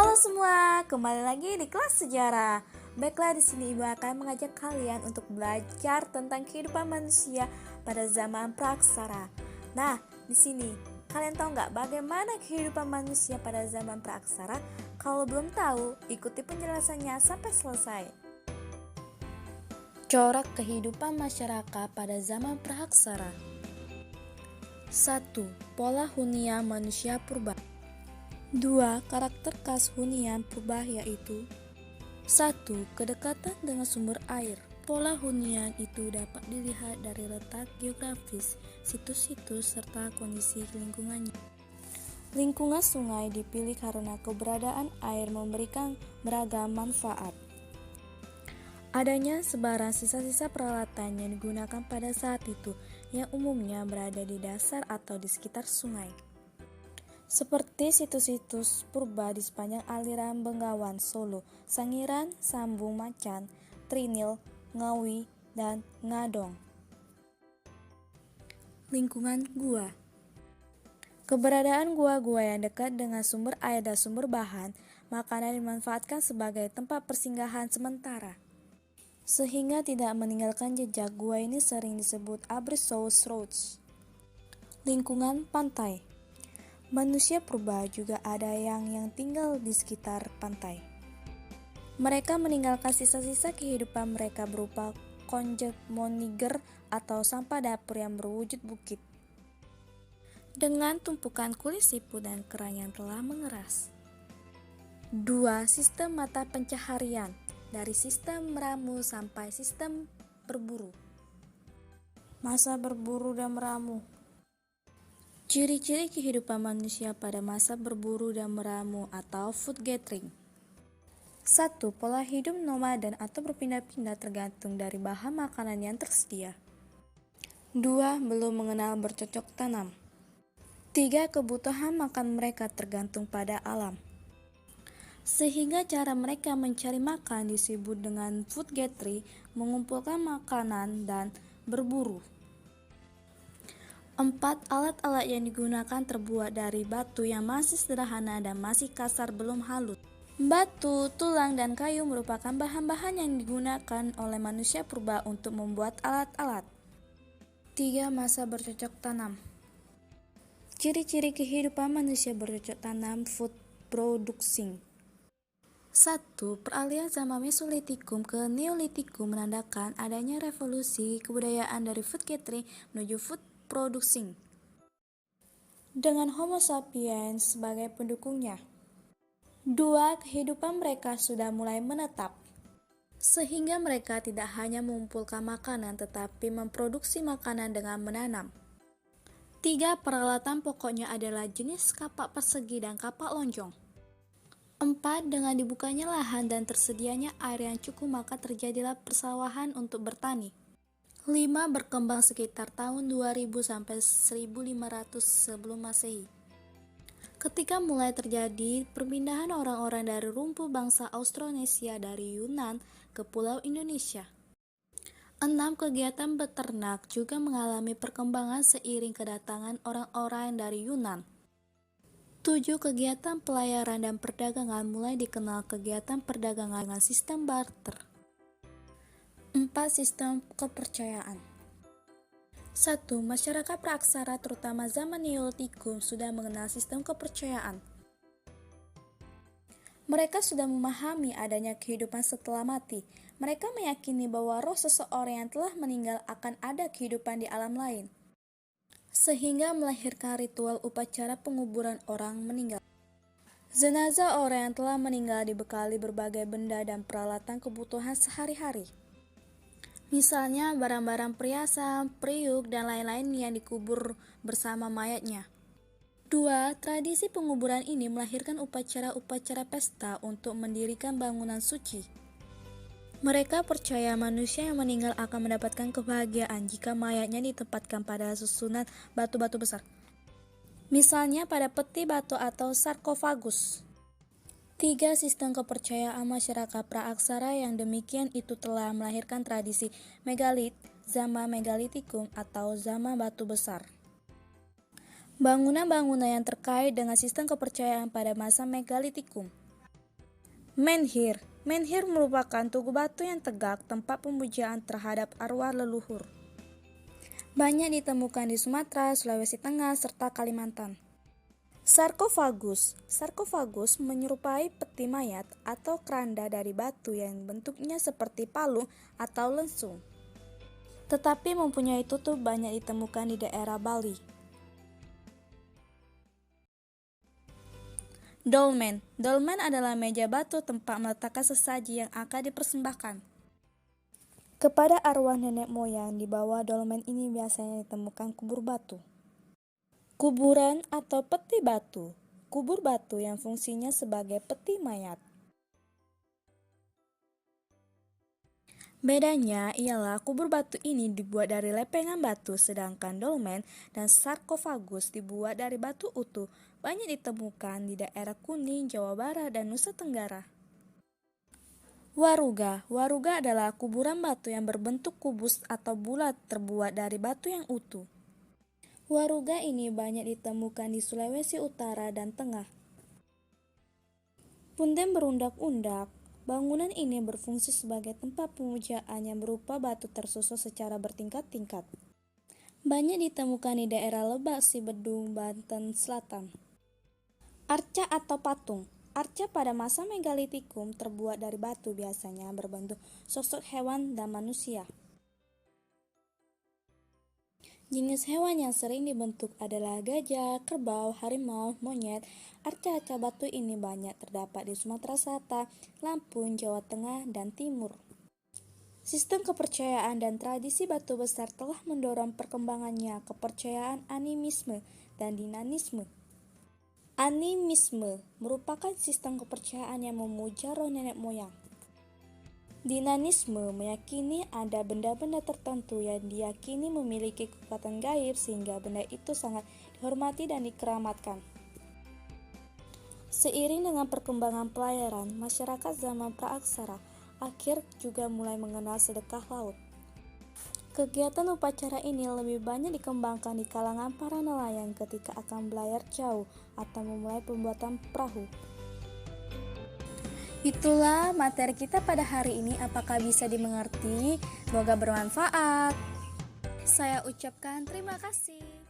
Halo semua, kembali lagi di kelas sejarah. Baiklah, di sini Ibu akan mengajak kalian untuk belajar tentang kehidupan manusia pada zaman praksara. Nah, di sini kalian tahu nggak bagaimana kehidupan manusia pada zaman praksara? Kalau belum tahu, ikuti penjelasannya sampai selesai. Corak kehidupan masyarakat pada zaman praksara. 1. Pola hunian manusia purba. 2. Karakter khas hunian purba yaitu 1. Kedekatan dengan sumber air. Pola hunian itu dapat dilihat dari letak geografis, situs-situs, serta kondisi lingkungannya. Lingkungan sungai dipilih karena keberadaan air memberikan beragam manfaat. Adanya sebaran sisa-sisa peralatan yang digunakan pada saat itu, yang umumnya berada di dasar atau di sekitar sungai. Seperti situs-situs purba di sepanjang aliran Bengawan, Solo, Sangiran, Sambung Macan, Trinil, Ngawi, dan Ngadong. Lingkungan gua. Keberadaan gua-gua yang dekat dengan sumber air dan sumber bahan makanan dimanfaatkan sebagai tempat persinggahan sementara. Sehingga tidak meninggalkan jejak, gua ini sering disebut Abruzos Roads. Lingkungan pantai. Manusia purba juga ada yang tinggal di sekitar pantai. Mereka meninggalkan sisa-sisa kehidupan mereka berupa konjek moniger atau sampah dapur yang berwujud bukit, dengan tumpukan kulit siput dan kerang yang telah mengeras. 2. Sistem mata pencaharian, dari sistem meramu sampai sistem berburu. Masa berburu dan meramu. Ciri-ciri kehidupan manusia pada masa berburu dan meramu atau food gathering. 1. Pola hidup nomaden atau berpindah-pindah tergantung dari bahan makanan yang tersedia. 2. Belum mengenal bercocok tanam. 3. Kebutuhan makan mereka tergantung pada alam, sehingga cara mereka mencari makan disebut dengan food gathering, mengumpulkan makanan dan berburu. 4. Alat-alat yang digunakan terbuat dari batu yang masih sederhana dan masih kasar, belum halus. Batu, tulang, dan kayu merupakan bahan-bahan yang digunakan oleh manusia purba untuk membuat alat-alat. 3. Masa bercocok tanam. Ciri-ciri kehidupan manusia bercocok tanam food producing. 1. Peralihan zaman Mesolitikum ke Neolitikum menandakan adanya revolusi kebudayaan dari food gathering menuju food producing, dengan Homo sapiens sebagai pendukungnya. 2. Kehidupan mereka sudah mulai menetap, sehingga mereka tidak hanya mengumpulkan makanan tetapi memproduksi makanan dengan menanam. 3. Peralatan pokoknya adalah jenis kapak persegi dan kapak lonjong. 4. Dengan dibukanya lahan dan tersedianya air yang cukup, maka terjadilah persawahan untuk bertani. 5. Berkembang sekitar tahun 2000 sampai 1500 sebelum Masehi, ketika mulai terjadi perpindahan orang-orang dari rumpu bangsa Austronesia dari Yunan ke pulau Indonesia. 6. Kegiatan beternak juga mengalami perkembangan seiring kedatangan orang-orang dari Yunan. 7. Kegiatan pelayaran dan perdagangan mulai dikenal kegiatan perdagangan dengan sistem barter. 4. Sistem kepercayaan. 1. Masyarakat praksara terutama zaman Neolitikum sudah mengenal sistem kepercayaan. Mereka sudah memahami adanya kehidupan setelah mati. Mereka meyakini bahwa roh seseorang yang telah meninggal akan ada kehidupan di alam lain, sehingga melahirkan ritual upacara penguburan orang meninggal. Jenazah orang yang telah meninggal dibekali berbagai benda dan peralatan kebutuhan sehari-hari. Misalnya barang-barang perhiasan, periuk, dan lain-lain yang dikubur bersama mayatnya. 2. Tradisi penguburan ini melahirkan upacara-upacara pesta untuk mendirikan bangunan suci. Mereka percaya manusia yang meninggal akan mendapatkan kebahagiaan jika mayatnya ditempatkan pada susunan batu-batu besar, misalnya pada peti batu atau sarkofagus. 3. Sistem kepercayaan masyarakat praaksara yang demikian itu telah melahirkan tradisi megalit, zaman megalitikum atau zaman batu besar. Bangunan-bangunan yang terkait dengan sistem kepercayaan pada masa megalitikum. Menhir. Menhir merupakan tugu batu yang tegak, tempat pemujaan terhadap arwah leluhur. Banyak ditemukan di Sumatera, Sulawesi Tengah, serta Kalimantan. Sarkofagus. Sarkofagus menyerupai peti mayat atau keranda dari batu yang bentuknya seperti palu atau lensung, tetapi mempunyai tutup, banyak ditemukan di daerah Bali. Dolmen. Dolmen adalah meja batu tempat meletakkan sesaji yang akan dipersembahkan kepada arwah nenek moyang. Di bawah dolmen ini biasanya ditemukan kubur batu. Kuburan atau peti batu. Kubur batu yang fungsinya sebagai peti mayat. Bedanya ialah kubur batu ini dibuat dari lepengan batu, sedangkan dolmen dan sarkofagus dibuat dari batu utuh. Banyak ditemukan di daerah Kuning, Jawa Barat, dan Nusa Tenggara. Waruga. Waruga adalah kuburan batu yang berbentuk kubus atau bulat terbuat dari batu yang utuh. Waruga ini banyak ditemukan di Sulawesi Utara dan Tengah. Punden berundak-undak. Bangunan ini berfungsi sebagai tempat pemujaan yang berupa batu tersusun secara bertingkat-tingkat. Banyak ditemukan di daerah Lebak, Sibedung, Banten Selatan. Arca atau patung. Arca pada masa megalitikum terbuat dari batu, biasanya berbentuk sosok hewan dan manusia. Jenis hewan yang sering dibentuk adalah gajah, kerbau, harimau, monyet. Arca-arca batu ini banyak terdapat di Sumatera Selatan, Lampung, Jawa Tengah, dan Timur. Sistem kepercayaan dan tradisi batu besar telah mendorong perkembangannya kepercayaan animisme dan dinanisme. Animisme merupakan sistem kepercayaan yang memuja roh nenek moyang. Dinanisme meyakini ada benda-benda tertentu yang diyakini memiliki kekuatan gaib sehingga benda itu sangat dihormati dan dikeramatkan. Seiring dengan perkembangan pelayaran, masyarakat zaman praaksara akhir juga mulai mengenal sedekah laut. Kegiatan upacara ini lebih banyak dikembangkan di kalangan para nelayan ketika akan berlayar jauh atau memulai pembuatan perahu. Itulah materi kita pada hari ini. Apakah bisa dimengerti? Semoga bermanfaat. Saya ucapkan terima kasih.